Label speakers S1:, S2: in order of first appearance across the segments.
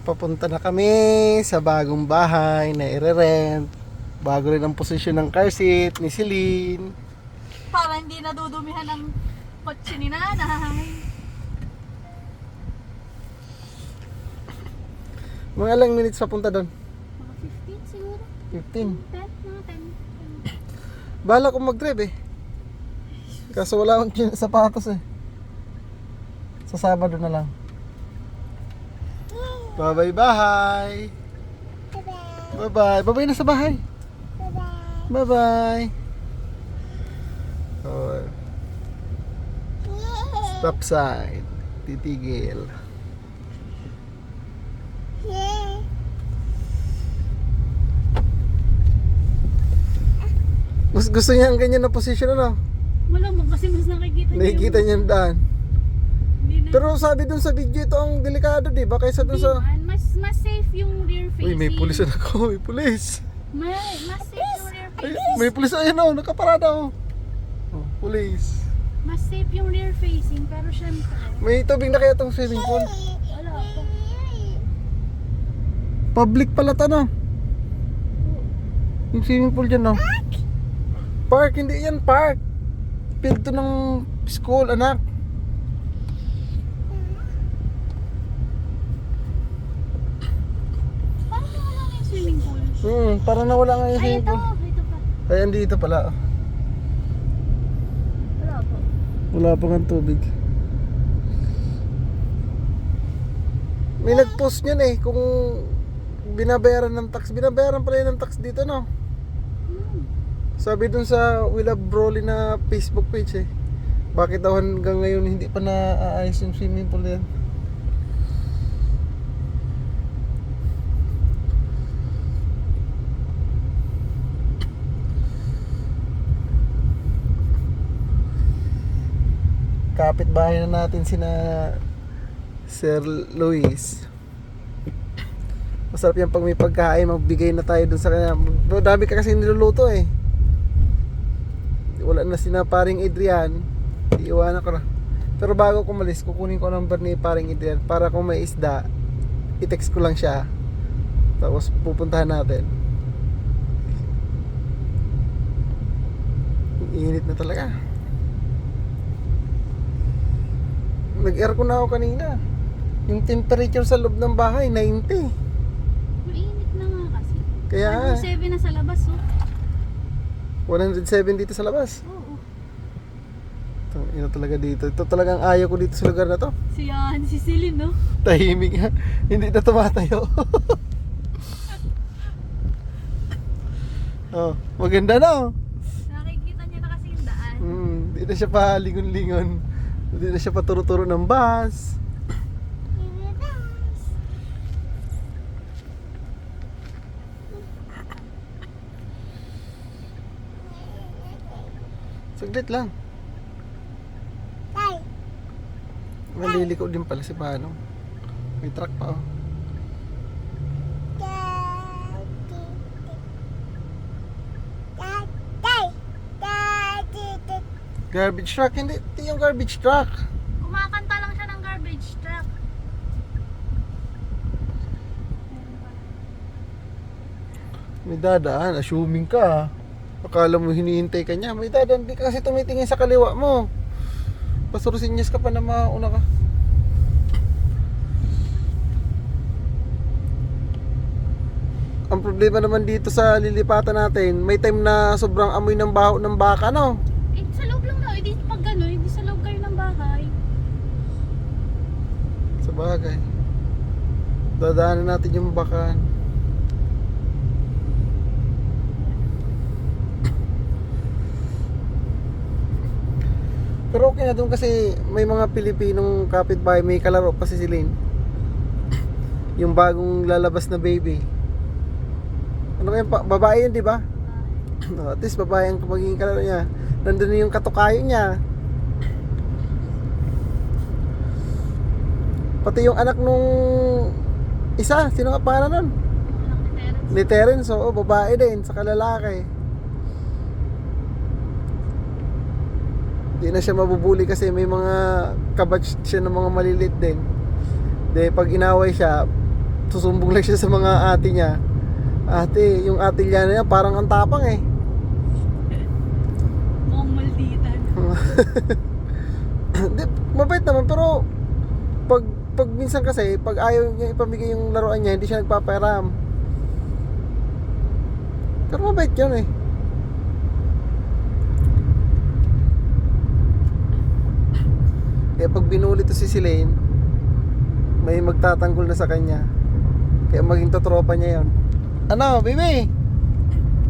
S1: Papunta na kami sa bagong bahay na i-rent. Bago rin ang posisyon ng car seat ni Celine.
S2: Para hindi nadudumihan ng kotse ni nanay.
S1: Mga ilang minutes papunta doon?
S2: Mga 15 siguro.
S1: 15.
S2: 10, mga 10.
S1: Bala ko mag-drive eh. Kaso wala akong sapatos eh. Sa Sabado na lang. Bye-bye bahay. Bye-bye. Bye-bye na sa bahay. Bye-bye. Oh. Stop sign. Titigil. Gusto niya ang ganyan na position, ano?
S2: Wala mo kasi mas nakikita niya.
S1: Nakikita niya ang daan.
S2: Hindi na.
S1: Pero sabi dun sa video, ito ang delikado, di ba? Kaysa dun sa...
S2: Mas safe yung rear facing.
S1: Uy, may pulis na ako. May pulis.
S2: Mas safe yung rear
S1: Ay,
S2: facing.
S1: may pulis. Ayan o, nakaparada o. Oh, pulis.
S2: Mas safe yung rear facing, pero syempre,
S1: May tubig na kaya itong swimming pool.
S2: wala pa.
S1: Public pala ito, no? Yung swimming pool dyan, no? Park, hindi yan park. Field to ng school, anak.
S2: Parang wala na yung swimming pool.
S1: Parang nawala nga yung
S2: Ay,
S1: swimming
S2: ito.
S1: pool.
S2: Ito pa.
S1: Ay, andito pala.
S2: Wala pa.
S1: Wala pa nga tubig. May nag-post niyan eh, kung binabayaran ng tax. Binabayaran pala yun ng tax dito, no? Sabi dun sa We Love Broly na Facebook page eh. Bakit daw hanggang ngayon hindi pa naaayos yung swimming pool yan? Kapitbahay na natin sina Sir Luis. Masarap yan pag may pagkain, magbigay na tayo dun sa kanya. Dami ka kasi niluluto eh. Wala na sina paring Adrian, iiwanan ko na. Pero bago ko umalis, kukunin ko ang number ni paring Adrian para kung may isda, i-text ko lang siya. Tapos pupuntahan natin. Init na talaga. Nag-aircon na ako kanina. Yung temperature sa loob ng bahay, 90.
S2: Mainit na nga kasi.
S1: Kaya
S2: 107 na sa labas, oh.
S1: 107 dito sa labas.
S2: Oo.
S1: Ito talaga dito. Ito talagang ayaw ko dito sa lugar na to.
S2: Si Celine, no?
S1: Tahimik nga. Hindi na tumatayo. Oh, maganda na oh.
S2: Nakikita niya na kasi yung daan.
S1: Hindi na siya pa lingon-lingon. Hindi na siya pa turo-turo ng bus. Saglit lang. Maliliko din pala si Manong. May truck pa oh. Garbage truck, hindi yung garbage truck.
S2: Kumakanta lang siya ng garbage truck.
S1: May dadaan, assuming ka. Akala mo hinihintay ka niya. May dadaan, di ka kasi tumitingin sa kaliwa mo. Pasursinyas ka pa na mauna ka. Ang problema naman dito sa lilipatan natin, may time na sobrang amoy ng baho ng baka, no?
S2: Eh, sa loob lang na. Hindi pag gano'n, hindi sa loob kayo ng bahay.
S1: Sa bagay. Dadaanan natin yung bakan. Pero okay na doon kasi may mga Pilipinong kapitbahay, may kalaro pa si Celine. Yung bagong lalabas na baby. Ano kaya babae yun, di ba? At least babae ang magiging kalaro niya. Nandun na yung katukayo niya. Pati yung anak nung isa, sino nga pangalan nun?
S2: Anak ni Terence.
S1: Ni Terence, oo, babae din, saka lalaki. Hindi na siya mabubuli kasi may mga kabatch siya ng mga malilit din. De, pag inaway siya, susumbong lang siya sa mga ate niya. Ate, yung ate niya na yan, parang ang tapang eh.
S2: Mukhang malditan.
S1: Di, mabait naman, pero pag minsan kasi, pag ayaw niya ipamigay yung laruan niya, hindi siya nagpapahiram. Pero mabait yun eh. Kaya pag binuli to si Silaine, may magtatanggol na sa kanya. Kaya maging totropa niya yon. Ano, baby?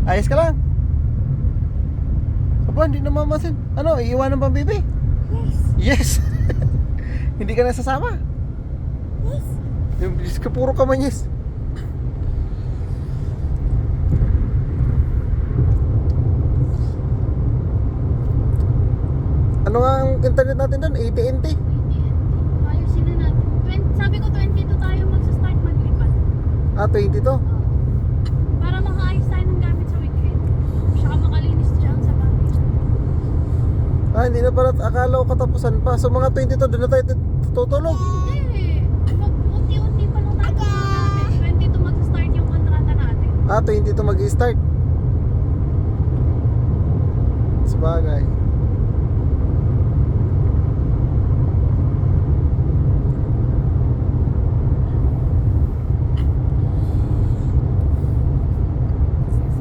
S1: Ayos ka lang? Aba, hindi na mamasin. Ano, iiwanan ba ang baby? Yes! Hindi ka na sasama?
S3: Yes.
S1: Yung Diyos ka, puro ka man yes. Ano nga ang internet natin doon? AT&T?
S2: Ayusin na natin. Sabi ko 22 tayo magsa-start maglipat.
S1: Ah, 20 to?
S2: Para makaayos tayo ng gamit sa weekend. Saka makalinis dyan sa bahay.
S1: Ah, hindi na pala. Akala ko katapusan pa. So mga 20 to, doon na tayo tutulog.
S2: Hindi. Unti-unti pa lang tayo gumagamit. 22 magsa-start yung kontrata natin.
S1: Ah, 20 to mag-i-start. Sabagay.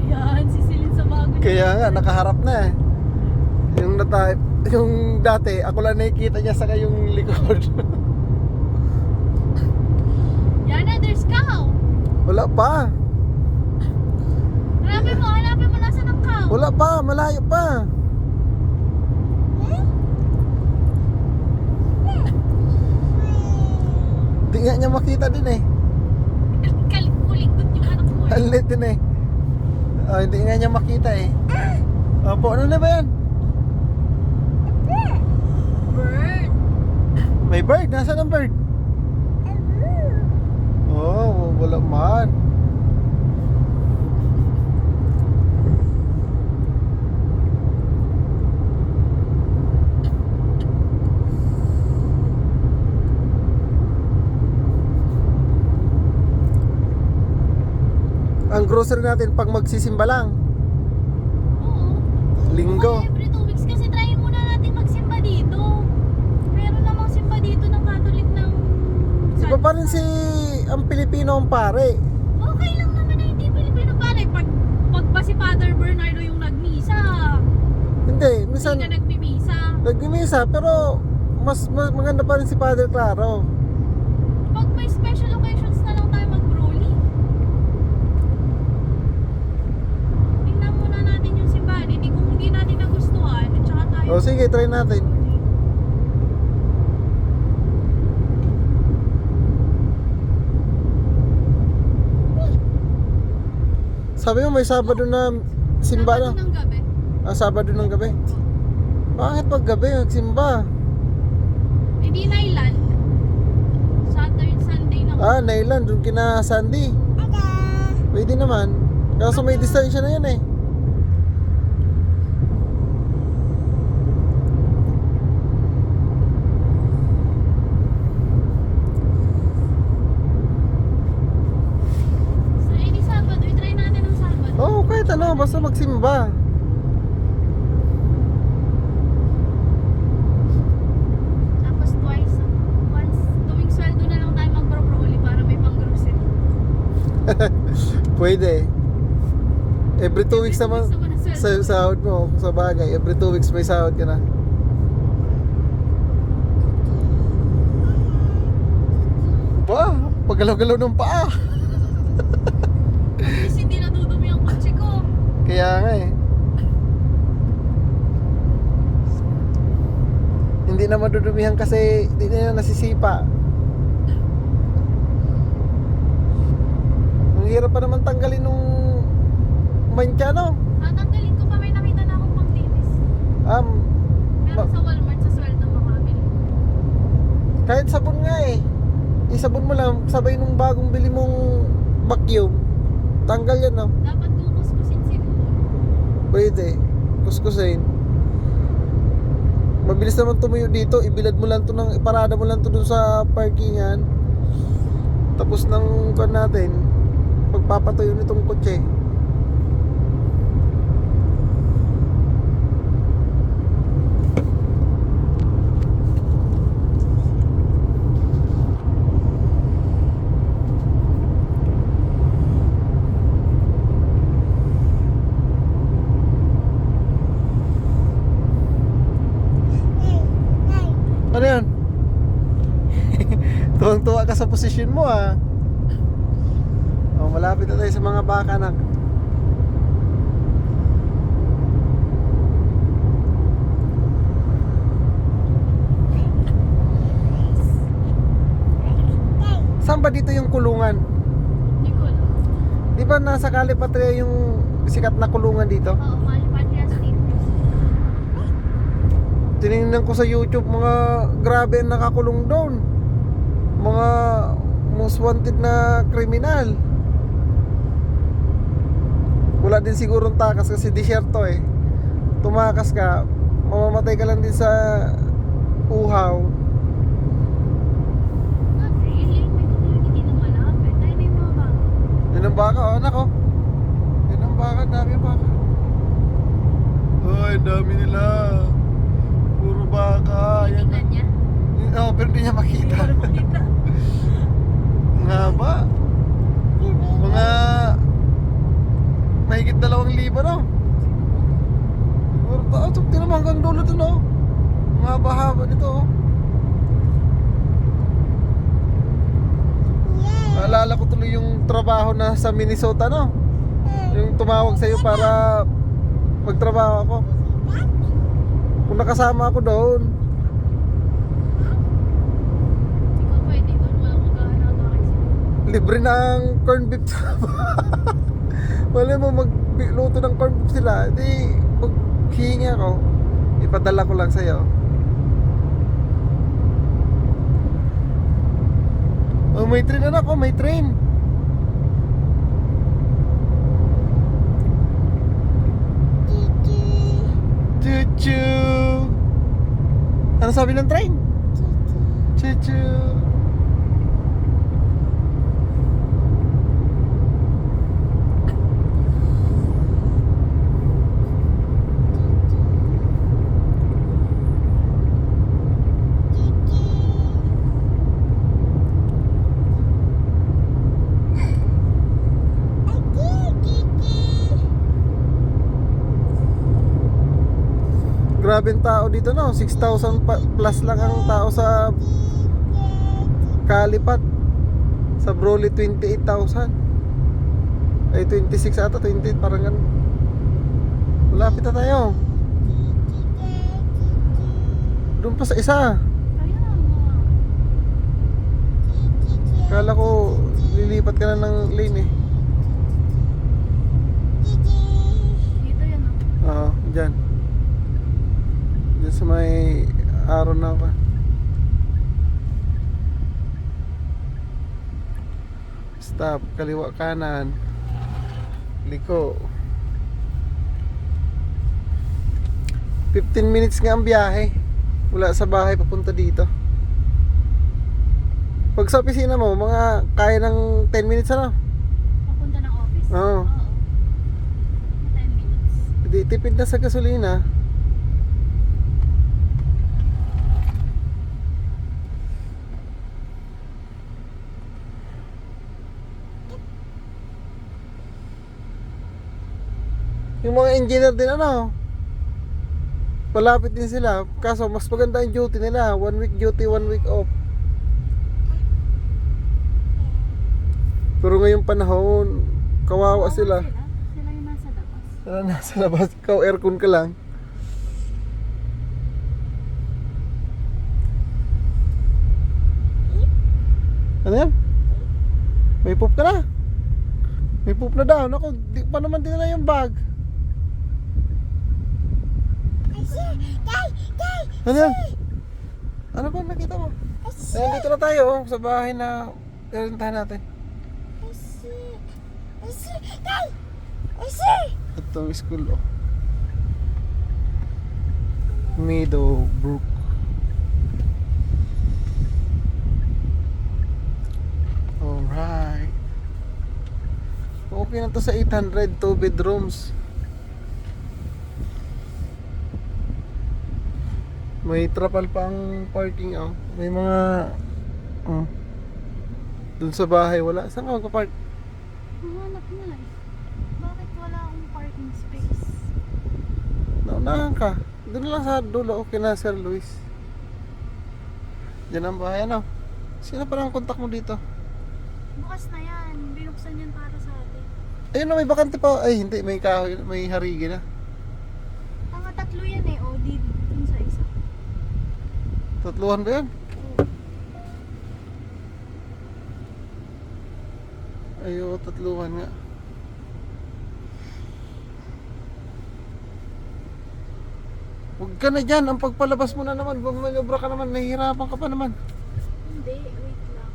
S2: Yan, sisilin sa bago niya.
S1: Kaya nga, nakaharap na eh. Yung dati, ako lang nakikita niya sa yung likod.
S2: Yana, there's cow.
S1: Wala pa.
S2: Hanapin mo, nasa ng cow.
S1: Wala pa, malayo pa. Di nga niya makita din eh.
S2: Kulikot yung anak mo.
S1: Ang lit din eh. Ah, hindi nga niya makita eh. Opo, ano na ba yan?
S2: Bird.
S1: May bird, nasaan ang bird? Oh, wala man. Ang grocery natin pag magsisimba lang.
S2: Oo.
S1: Linggo.
S2: Every 2 weeks kasi try muna natin magsimba dito. Meron namang simba dito ng Catholic ng...
S1: Iba pa rin si ang Pilipino ang pare.
S2: Okay lang naman na hindi Pilipino pare. Pag ba si Father Bernardo yung nagmisa,
S1: Hindi, minsan
S2: hindi ka nagmimisa.
S1: nagmimisa pero mas maganda pa rin si Father Claro.
S2: Pag may special occasions na lang tayo mag-broly. Tingnan muna natin yung simbahan. Hindi kung hindi natin nagustuhan, at saka tayo.
S1: O sige, try natin. Sabi mo may Sabado na simba na.
S2: Sabado ng gabi.
S1: Ah, Sabado ng gabi. Bakit pag gabi nagsimba?
S2: Hindi Nailan. Saturday, Sunday na.
S1: Ah, Nailan, doon kina Sandy. Pwede naman. Kaso may distansya na yan eh.
S2: Sa hindi Sabado, i-try natin ang Sabado.
S1: Oo, kahit ano, basta magsimba.
S2: Tapos twice, once, tuwing sweldo na lang tayo mag-broly para may pang-grocery.
S1: Pwede. Every 2 weeks naman
S2: Gusto mo na sweldo.
S1: sa sahod mo, sa bagay. Every 2 weeks may sahod ka na. Ba, pagalaw-galaw ng paa.
S2: At least hindi nadudumi ang kotse ko.
S1: Kaya nga eh. Hindi na madudumihan kasi hindi na yan nasisipa. Ang hirap pa naman tanggalin nung mancha, no?
S2: Tatanggalin ko pa, may nakita na akong pang-tinis. Meron sa Walmart sa sweldo makabili.
S1: Kahit sabon nga eh. Isabon mo lang, sabay nung bagong bili mong vacuum. Tanggal yan, no?
S2: Dapat kukuskusin siguro.
S1: Pwede. Kuskusin. Mabilis naman tumuyo dito. Ibilad mo lang to ng, iparada mo lang to dun sa parkingan. tapos ng kan natin, pagpapatuyo nitong kotse. Ano yan? Tuwang-tuwa ka sa posisyon mo ah. Oh, malapit na tayo sa mga baka na. Saan ba dito yung kulungan?
S2: Hindi ko alam.
S1: Di ba nasa Kalipatria yung sikat na kulungan dito?
S2: Oo, Malipatria State Prison.
S1: Tinignan ko sa YouTube, mga grabe ang nakakulong doon. Mga most wanted na kriminal. Wala din sigurong takas kasi disyerto eh. Tumakas ka, mamamatay ka lang din sa uhaw.
S2: Not really. May community na malapit. Tayo na yung mga baka.
S1: Yun ang baka, oh anak oh. Yun ang baka, dami ang baka. Ay, dami nila. Puro baka. Yan.
S2: Tingnan niya.
S1: Oh, pero hindi niya makita. Ang haba. Mga mahigit 2,000 no? Siguro ito, tinan mo hanggang dulo dun oh. Ang haba-haba nito oh. Naalala ko tuloy yung trabaho na sa Minnesota no? Yung tumawag sa'yo para magtrabaho ako. Kung nakasama ako doon,
S2: Ikaw pwede doon. Walang maghahanap kasi.
S1: libre ng corn beef. Wala mo magluto ng corn beef sila. Di maghihingi ako. Ipadala ko lang sa'yo. Oh, may train anak oh, may train. Chuchu. Ano sabi ng train? Chuchu. Grabe ang tao dito no, 6,000 plus lang ang tao sa Kalipat. Sa Broly 28,000. Ay 26 ata, 28 parang ganun. Malapit na tayo. Doon pa sa isa.
S2: Kaya nga.
S1: Kala ko lilipat ka na ng lane eh.
S2: Dito yan oh.
S1: Oo, dyan. Dyan sa may araw na ako. Stop, kaliwa kanan. Liko. 15 minutes nga ang biyahe. Mula sa bahay papunta dito. Pag sa opisina mo, mga kaya ng 10 minutes ano?
S2: Papunta ng office?
S1: Oo.
S2: 10 minutes.
S1: Hindi, tipid na sa gasolina. Yung mga engineer din ano, malapit din sila. Kaso mas maganda ang duty nila. 1 week duty, 1 week off. Pero ngayong panahon, kawawa sila.
S2: Sila yung nasa labas.
S1: Sila nasa labas. Ikaw aircon ka lang. Ano yan? May poop ka na. May poop na daw. Naku, di pa naman dinala yung bag. Ano yan? Ano ba nakita mo? Ayan, dito na tayo oh, sa bahay na pinuntahan natin. Ito ang school oh. Meadowbrook. Alright. malaki na to sa 800, 2 bedrooms. May trapal pa ang parking, oh. May mga dun sa bahay wala. Saan ka magpa-park?
S2: Hanap na eh. Bakit wala akong parking space?
S1: Naunahan ka. Doon lang sa dulo, okay na Sir Luis. Diyan ang bahay, ano? Sino pa ang kontak mo dito?
S2: Bukas na yan. Binuksan yan para sa atin.
S1: Ayun na, may bakante pa. Ay, hindi. May kahoy, may harigi na.
S2: Mga tatlo yan eh. O, di dun sa isa.
S1: Tatluhan ba yan? Ayo, tatluhan nga. Huwag ka na dyan. Ang pagpalabas mo na naman. Bumanyobra ka naman. Nahihirapan ka pa naman.
S2: Hindi, wait lang.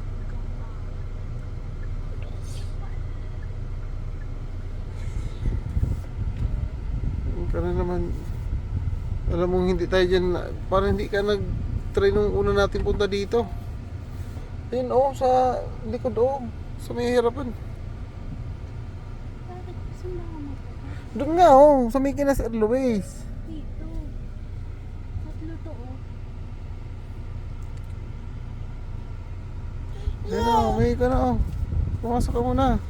S1: Huwag ka na naman. Alam mong hindi tayo dyan. Parang hindi ka nag-try nung una natin punta dito. Ayun, oh, sa likod, oh. Sa may hirapan.
S2: Bakit? Saan ba ako magpunta?
S1: Doon nga, oh. Sa may kina Sir Luis.
S2: Dito. Tatlo to oh.
S1: Ayun, oh. May ka na, oh. Pumasok ka muna.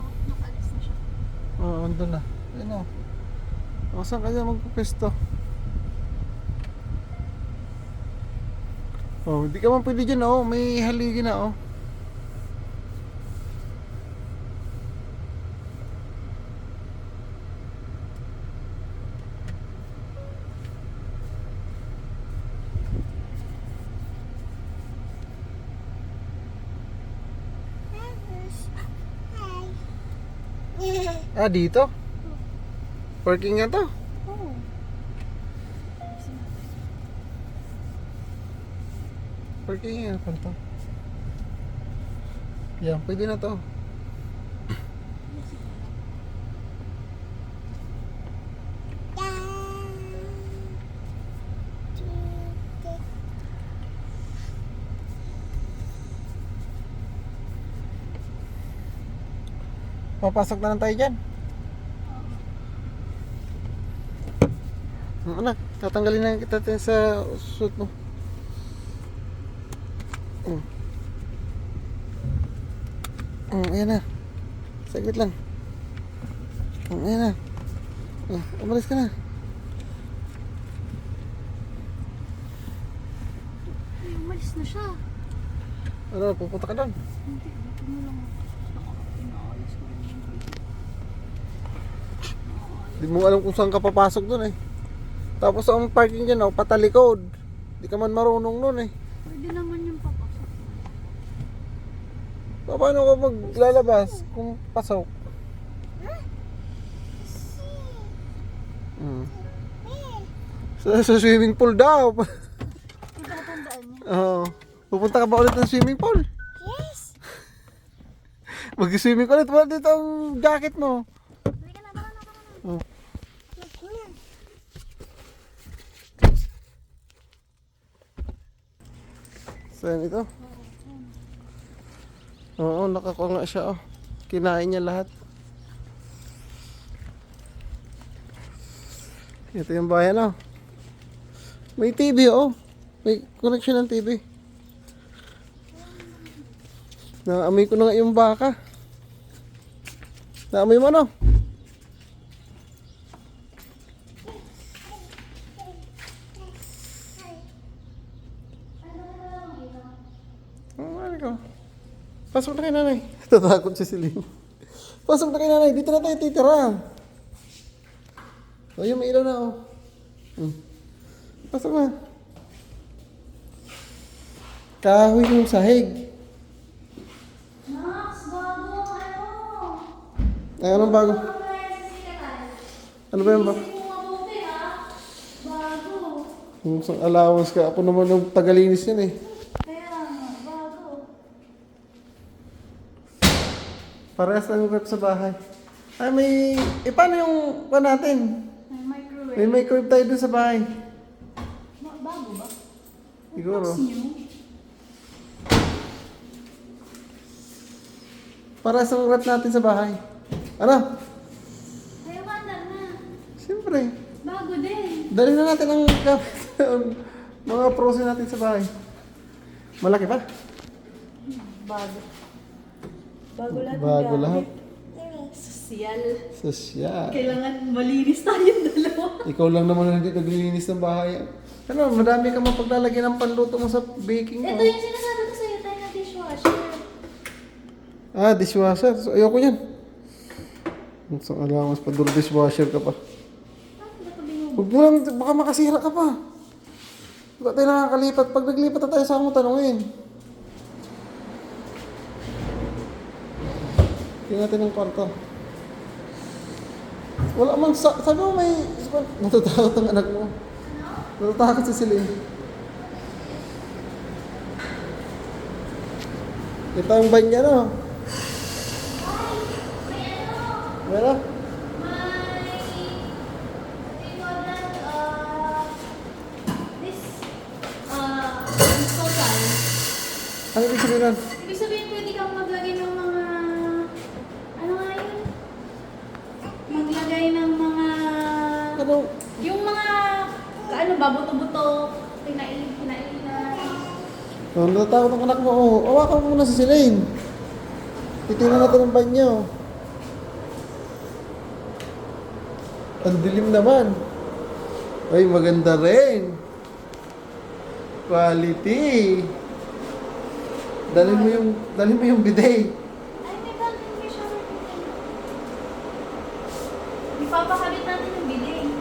S2: Oh, nakalis na siya.
S1: Oo, andun na. Ayun, oh. O, saan ka dyan magpupesto? Oh, hindi ka man pwede dyan, oh. May haligi na, oh. Ah, dito? Parking nga to?
S2: Oo.
S1: Parking nga pa to. Yan, pwede na to. Papasok na lang tayo dyan. Anak, tatanggalin na kita sa suit mo. Ayan na. Saglit lang. Ayan na. Umalis ka na.
S2: Ay, umalis na siya.
S1: Ano, pupunta ka doon?
S2: Hindi, dito mo lang ako. Inaalis ko rin yung dito.
S1: Di mo alam kung saan ka papasok doon eh. Tapos ang parking dyan, oh, patalikod. Di ka man marunong nun eh.
S2: Pwede naman yung papasok.
S1: Paano ka maglalabas kung pasok? Sa swimming pool daw.
S2: Itatandaan niya.
S1: Oo. Pupunta ka ba ulit ng swimming pool?
S2: Yes!
S1: Mag-swimming ulit. Wala dito ang jacket mo.
S2: Halika na, tara na, tara na.
S1: Oh. Saan ito? Oo, nakakuha nga siya, oh. Kinain niya lahat. Ito yung bayan, oh. May TV, oh. May connection ng TV. Naamoy ko na nga yung baka. Naamoy mo, no? Ano ko? Pasok na kay nanay. Tatakot si Celine. Pasok na kay nanay. Dito na tayo titira. O, yung may ilaw na, oh. Pasok na. Kahoy yung sahig.
S2: Max, bago ano?
S1: Ay, anong bago? Ano ba yung bago?
S2: Mabuti ha? Bago.
S1: Yung isang allowance ka. Ako naman yung tagalinis yan eh.
S2: Kaya nga, bago.
S1: Parehas lang yung rep sa bahay. Ay, may... paano yung pa natin?
S2: May microwave.
S1: May microwave tayo dun sa bahay. Siguro.
S2: Box nyo?
S1: Para sa rep natin sa bahay. Ano?
S2: Ay, wonder na.
S1: Siyempre.
S2: Bago din.
S1: Dali na natin ang mga pros natin sa bahay. Malaki pa?
S2: Bago. Bago lahat.
S1: Bago lahat.
S2: Sosyal.
S1: Sosyal.
S2: Kailangan malinis tayong dalawa.
S1: Ikaw lang naman ang hindi naglilinis ng bahay. Ano, madami ka mapaglalagyan ng panluto mo sa baking mo.
S2: Ito yung sinasabi ko sa'yo, tayo na dishwasher.
S1: Ah, dishwasher. So, ayoko yan. So, allowance pa, duro dishwasher ka pa.
S2: Bakit ba ito binubuo?
S1: Huwag mo lang, baka makasira ka pa. Baka tayo nakakalipat. Pag naglipat na tayo, saan mo tanungin? Tingnan natin ng kwarto. Wala man, sabi mo may, natatakot ang anak mo. Natatakot si Celine. Ito ang banya, no? Meron?
S2: Total.
S1: Ano ibig sabihin nun?
S2: Ibig sabihin, pwede kang maglagay ng mga... Ano nga yun? Maglagay ng mga...
S1: Ano?
S2: Yung mga... Ano ba? Buto-buto. Pinailin na...
S1: Oh, natatakot ang anak mo. Oh, awakan mo muna si Celine. Titingnan natin ang banyo. Ang dilim naman. Ay, maganda rin. Quality. Dalhin mo yung bidet.
S2: Ay, may bagay may shower. Ipapakabit natin yung bidet.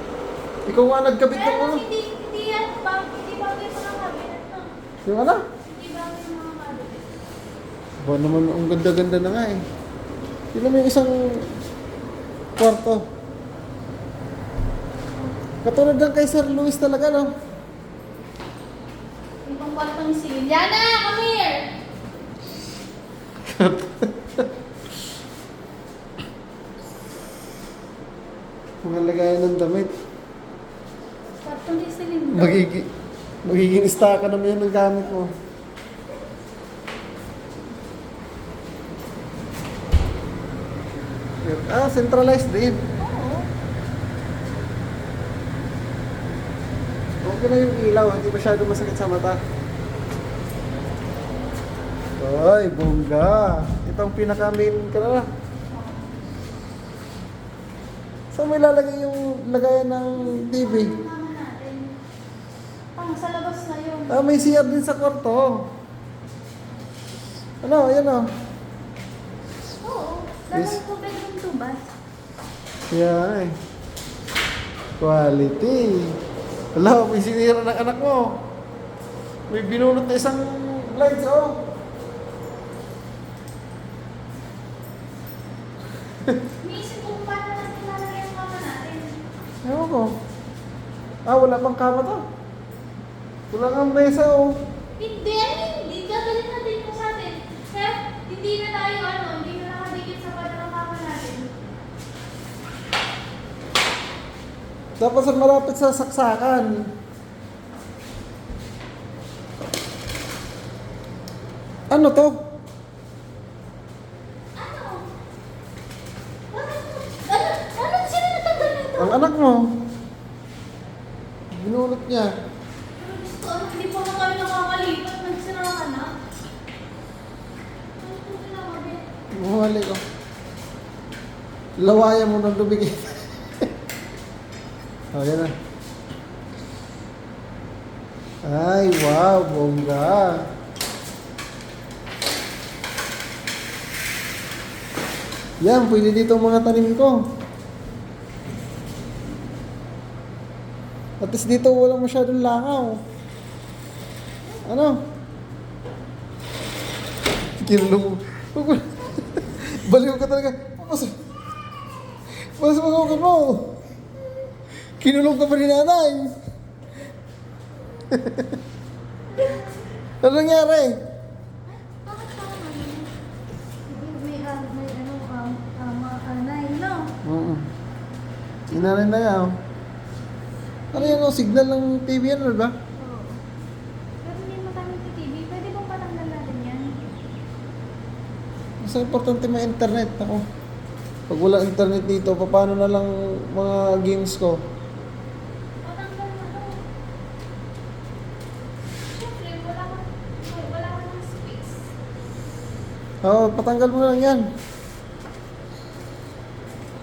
S1: Ikaw nga nagkabit ng
S2: Pero
S1: ano.
S2: hindi yan. Hindi bagay sa mga cabinet to.
S1: Yung ano?
S2: Hindi bagay sa mga cabinet.
S1: Ba naman, ang ganda-ganda na nga eh. Tignan mo yung isang kwarto. Katulad ng kay Sir Luis talaga, no?
S2: Yung pang kwarto ni Celine. Yana, come here!
S1: Mga lagayan ng damit.
S2: Kwarto ni Celine.
S1: Magiging istaka naman yan ng gamit mo. Ah, centralized din.
S2: Oo.
S1: Okay na yung ilaw, hindi masyado masakit sa mata. Ay, bongga. Ito ang pinaka-main ka na. Saan mo ilalagay yung lagayan ng TV?
S2: Tama natin. Sa labas na yun.
S1: Ah, may CR din sa kwarto. Ano, yan o.
S2: Oo.
S1: Yes.
S2: Lalagay ko bedroom 2 ba?
S1: Yan eh. Quality. Wala, may sinira ng anak mo. May binunot na isang lights, oh.
S2: Iniisip ko kung paano natin lalagay ang kama natin.
S1: Ewan ko. Ah, wala pang kama to. Wala kang mesa, oh.
S2: Hindi. Dadalhin natin ko sa atin. Kaya hindi na tayo hindi na nakadikit sa ng kama natin.
S1: Dapat sa malapit sa saksakan. Ano to?
S2: Ano? Ano? Sino natanggal nito?
S1: Ang anak mo. Binunot niya.
S2: Pero gusto, hindi pa na tayo nakakalipat. Nagsira ka na. Ano po sinabi?
S1: Bumali ko. Lawayan mo ng dumikit. Oh, yan na. Ay, wow, bongga. Yan, pwede dito ang mga tanim ko. At least dito walang masyadong langaw. Ano? Kinulong mo. Baliw ka talaga. Mas mag-okay mo. Kinulong ka pa ni nanay. Ano nangyari?
S2: Bakit pa may anay, no?
S1: Oo. Inanin na nga. Ano yan, signal ng TV yan, ano ba?
S2: Oo. Pero
S1: Basta importante may internet. Ako. Pag wala internet dito, paano na lang mga games ko?
S2: Patanggal na to. Siyempre, wala ka ng space.
S1: Oo, patanggal mo na lang yan.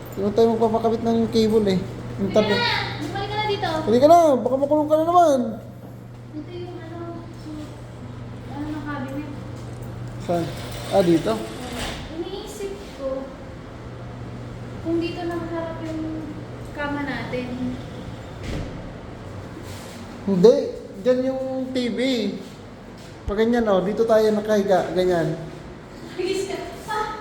S1: Hindi mo tayo magpapakabit ng cable eh. Yung
S2: Hindi
S1: tabi.
S2: na! Bumalik ka na dito.
S1: Hindi ka na, baka makulong ka na naman.
S2: Ito yung ng cabinet.
S1: Saan? Ah, dito?
S2: Iniisip ko, kung dito nakaharap yung kama natin.
S1: Hindi. Diyan yung TV. Pag ganyan oh, dito tayo nakahiga. Ganyan.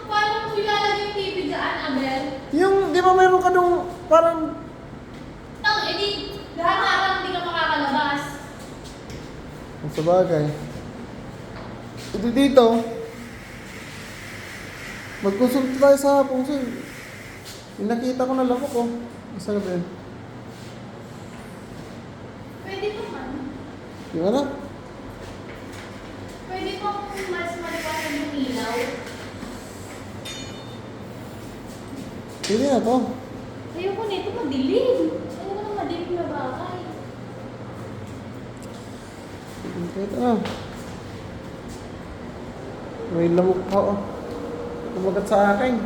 S2: Paano mo ilalagay yung TV dyan, Abel?
S1: Yung, di ba meron ka nung parang...
S2: Edi, lahat-lahat hindi ka makakalabas.
S1: Sa bagay. Ito dito. Magkonsulta tayo sa hapon. Yung nakita ko na lamok ko. Isa na ba yun?
S2: Pwede pa man.
S1: Yung ano?
S2: Pwede pa kung mas maliwanag yung ilaw.
S1: Pwede na to.
S2: Ayoko nito, madilim. Ayoko na madilim na bagay.
S1: Ito na. May lamok pa oh. Kumagat sa akin.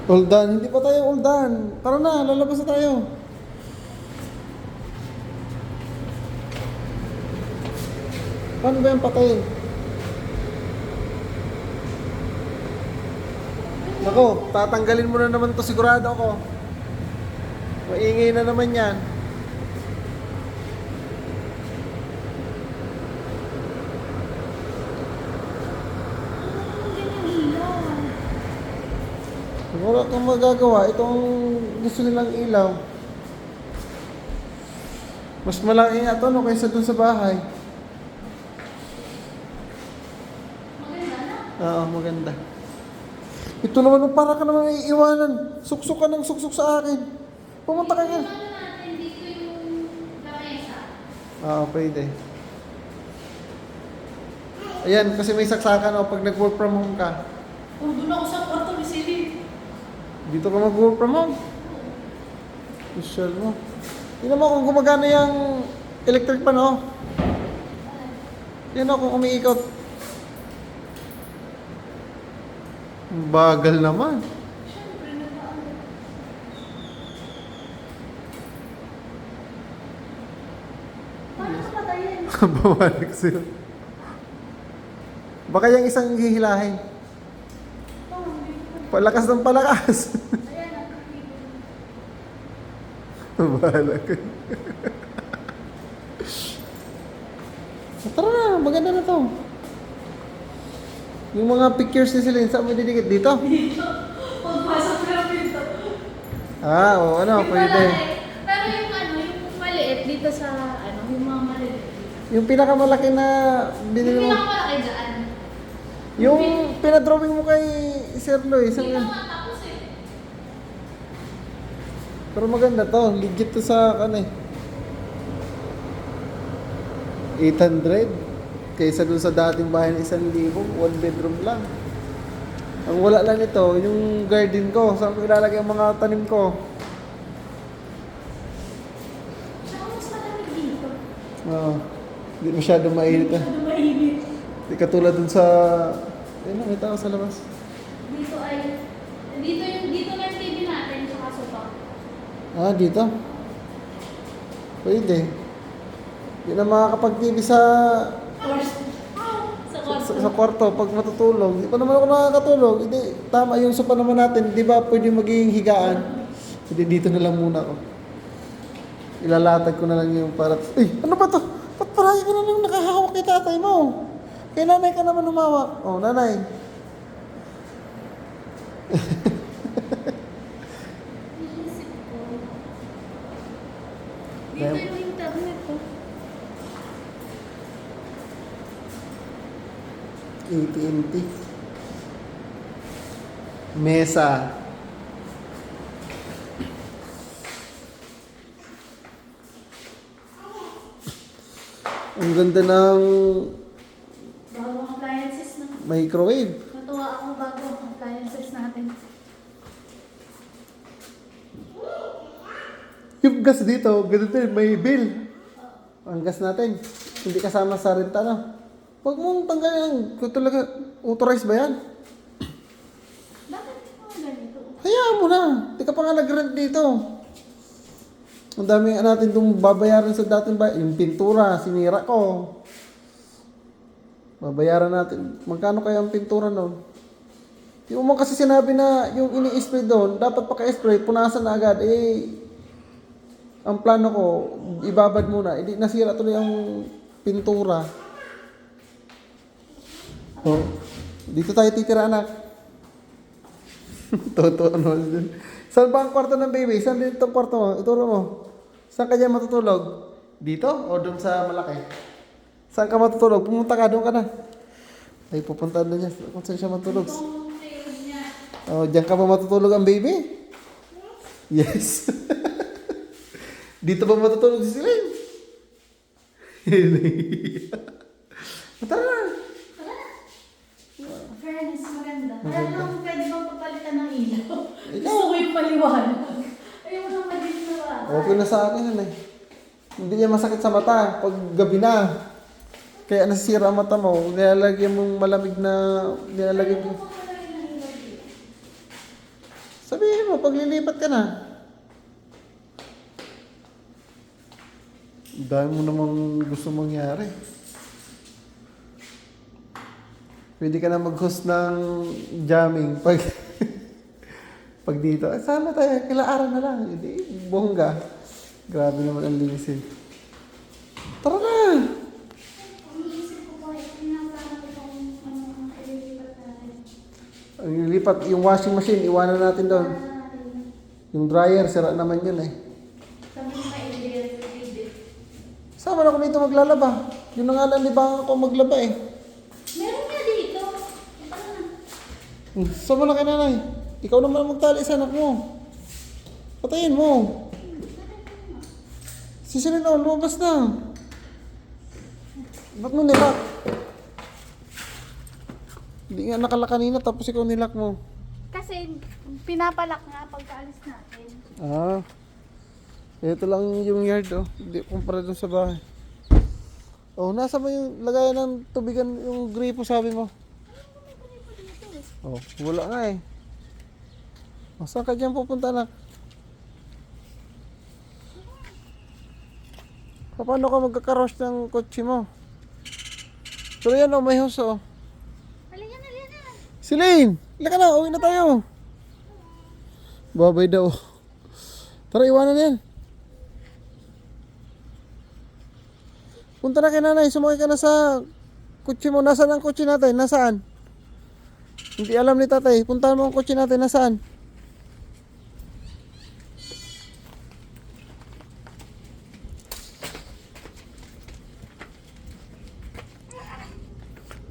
S1: Uldan, hindi pa tayo uldan. Tara na, lalabas na tayo. Paano ba yung patayin? Nako, tatanggalin mo na naman to sigurado ako. Maingay na naman yan. Wala kang magagawa. Itong gusto nilang ilaw. Mas malaki nga ito no, kaysa dun sa bahay.
S2: Maganda na.
S1: Oo, maganda. Ito naman, para ka naman iiwanan. Suksok ka ng suksok sa akin. Pumunta ka nga.
S2: Ano natin dito yung lamesa?
S1: Oo, pwede. Ayan, kasi may saksakan o pag nag-work from home ka.
S2: Oh, doon ako sa kwarto ni Silly.
S1: Dito ka mag-work from home. Usual mo. Tingnan mo kung gumagana yung electric pan, oh. Yan o, kung umiikot. Bagal naman.
S2: Siyempre, nag-ano. Paano ka patayin?
S1: Bumalik sila. Baka yung isang hihilahin.
S2: Oh, hindi ko.
S1: Palakas ng palakas.
S2: Ayan, nakakita.
S1: Bahala ka. Tara na, maganda na to. Yung mga pictures ni Celine, saan mo didikit? Dito?
S2: Dito. Pagpasok na dito.
S1: Ah, oo, ano,
S2: Yung
S1: pwede.
S2: malaki. Pero yung yung maliit dito sa, yung mga maliit.
S1: Yung pinakamalaki na
S2: Yung
S1: binili mo.
S2: pinakamalaki dyan.
S1: Yung pinadrawing mo kay Sir Loy.
S2: Hindi
S1: Saan
S2: pa nga tapos eh.
S1: Pero maganda to. Legit to sa kan eh. 800. Kaysa dun sa dating bahay ng 1,000. 1 bedroom lang. Ang wala lang ito, yung garden ko. Saan ko ilalagay ang mga tanim ko?
S2: Tsaka mas malamig dito.
S1: Oo. Hindi masyadong mainit ah.
S2: Masyado mainit.
S1: Hindi katulad dun sa... Ayun, may tao sa labas.
S2: Dito ay, dito na yung TV natin, tsaka sofa.
S1: Ah, dito? Pwede. Hindi na makakapag-TV sa
S2: Sa kwarto.
S1: sa kwarto pag matutulog. Hindi pa naman ako nakakatulog. Hindi, tama yung sopa naman natin. Di ba pwede maging higaan? Hindi, dito na lang muna ako. Ilalatag ko na lang yung para... Ay, ano ba to? Ba't paraya ka na lang nakahawak kay tatay mo? Kay nanay ka naman humawak. Oh, nanay.
S2: Iisip ko. Dito yung internet ko.
S1: AT&T. Mesa. Ang ganda ng
S2: Bagong appliances na.
S1: microwave.
S2: Natuwa ako bagong appliances natin.
S1: Yung gas dito, ganito din, may bill. Ang gas natin, hindi kasama sa renta, no? Huwag mong tanggalin. Kung talaga, authorized ba yan?
S2: Bakit ito ganito?
S1: Hayaan mo na. Hindi ka pa nga nag-rent dito. Ang dami nga natin itong babayaran sa dating bahay. Yung pintura, sinira ko. Babayaran natin. Magkano kaya ang pintura noon? Yung mo kasi sinabi na yung ini-spray doon, dapat paka-spray, punasan na agad. Ang plano ko, ibabad muna. Hindi nasira tuloy ang pintura. Oh, dito tayo titira, anak. Totoo naman dun. Saan ba ang kwarto ng baby? Saan dito ang kwarto mo? Ituro mo. Saan ka dyan matutulog? Dito o doon sa malaki? Saan ka matutulog? Pumunta ka, doon ka na. Ay, pupunta na niya. Kung saan siya matulog.
S2: Itong tail niya.
S1: Oh, diyan ka ba matutulog ang baby? Yes. Dito ba matutulog si Celine? Tara na.
S2: Fairness, maganda. Kaya lang pwede bang papalitan ng ilaw?
S1: Ikaw.
S2: Gusto ko yung paliwanag. Ayaw mo nang madilim na bata.
S1: Okay na sa akin yan eh. Hindi niya masakit sa mata pag gabi na. Kaya nasisira ang mata mo. Nilalagyan mong malamig na... Nilalagyan mo. Sabihin mo, pag lilipat ka na. Dahil mo namang gusto mangyari. Pwede ka na mag-host ng jamming pag pag dito. Sama tayo, kilaaran na lang. Hindi, bongga. Grabe naman ang linisin. Tara na!
S2: Iniisip ko po, pinaplano ko itong ililipat natin.
S1: Ang lilipat, yung washing machine, iwanan natin doon.
S2: Paano natin?
S1: Yung dryer, sira naman yun eh.
S2: Sabi ko kay Edith.
S1: Sama na kung dito maglalaba. Yun na nga lang, di ba ako maglaba eh.
S2: Meron nga dito. Paano na?
S1: Sama na kay nanay. Ikaw naman ang magtali sa anak mo. Patayin mo. Si Celine, lumabas na. Ba't mo nilak? Hindi nga nakala kanina tapos ikaw nilak mo.
S2: Kasi pinapalak nga pagkaalis natin.
S1: Ah. Ito lang yung yard oh. Hindi kumpara dun sa bahay. Oh, nasa mo yung lagayan ng tubigan yung gripo sabi mo? Oh, wala nga eh. Oh, saan ka dyan pupunta na? Paano ka magkakarosh ng kotse mo? Pero yan oh, may hose oh.
S2: Halika na.
S1: Celine! Halika na, uwi na tayo. Babay daw. Tara, iwanan na yan. Punta na kay nanay, sumakay ka na sa kotse mo. Nasaan ang kotse natin? Nasaan? Hindi alam ni tatay. Puntahan mo ang kotse natin. Nasaan?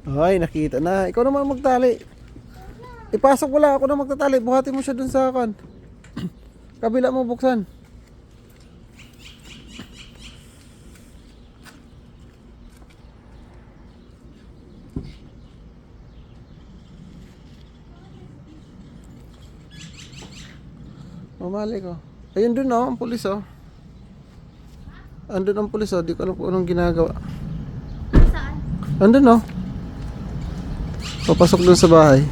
S1: Ay, nakita na. Ikaw naman magtali. Ipasok mo lang. Ako na magtatali. Buhati mo siya dun sa kan. Kabila mo buksan. Mamali ko. Ayun dun oh, ang pulis oh. Andun ang pulis oh. Di ko alam kung anong ginagawa.
S2: Saan?
S1: Andun oh. Papasok dun sa bahay.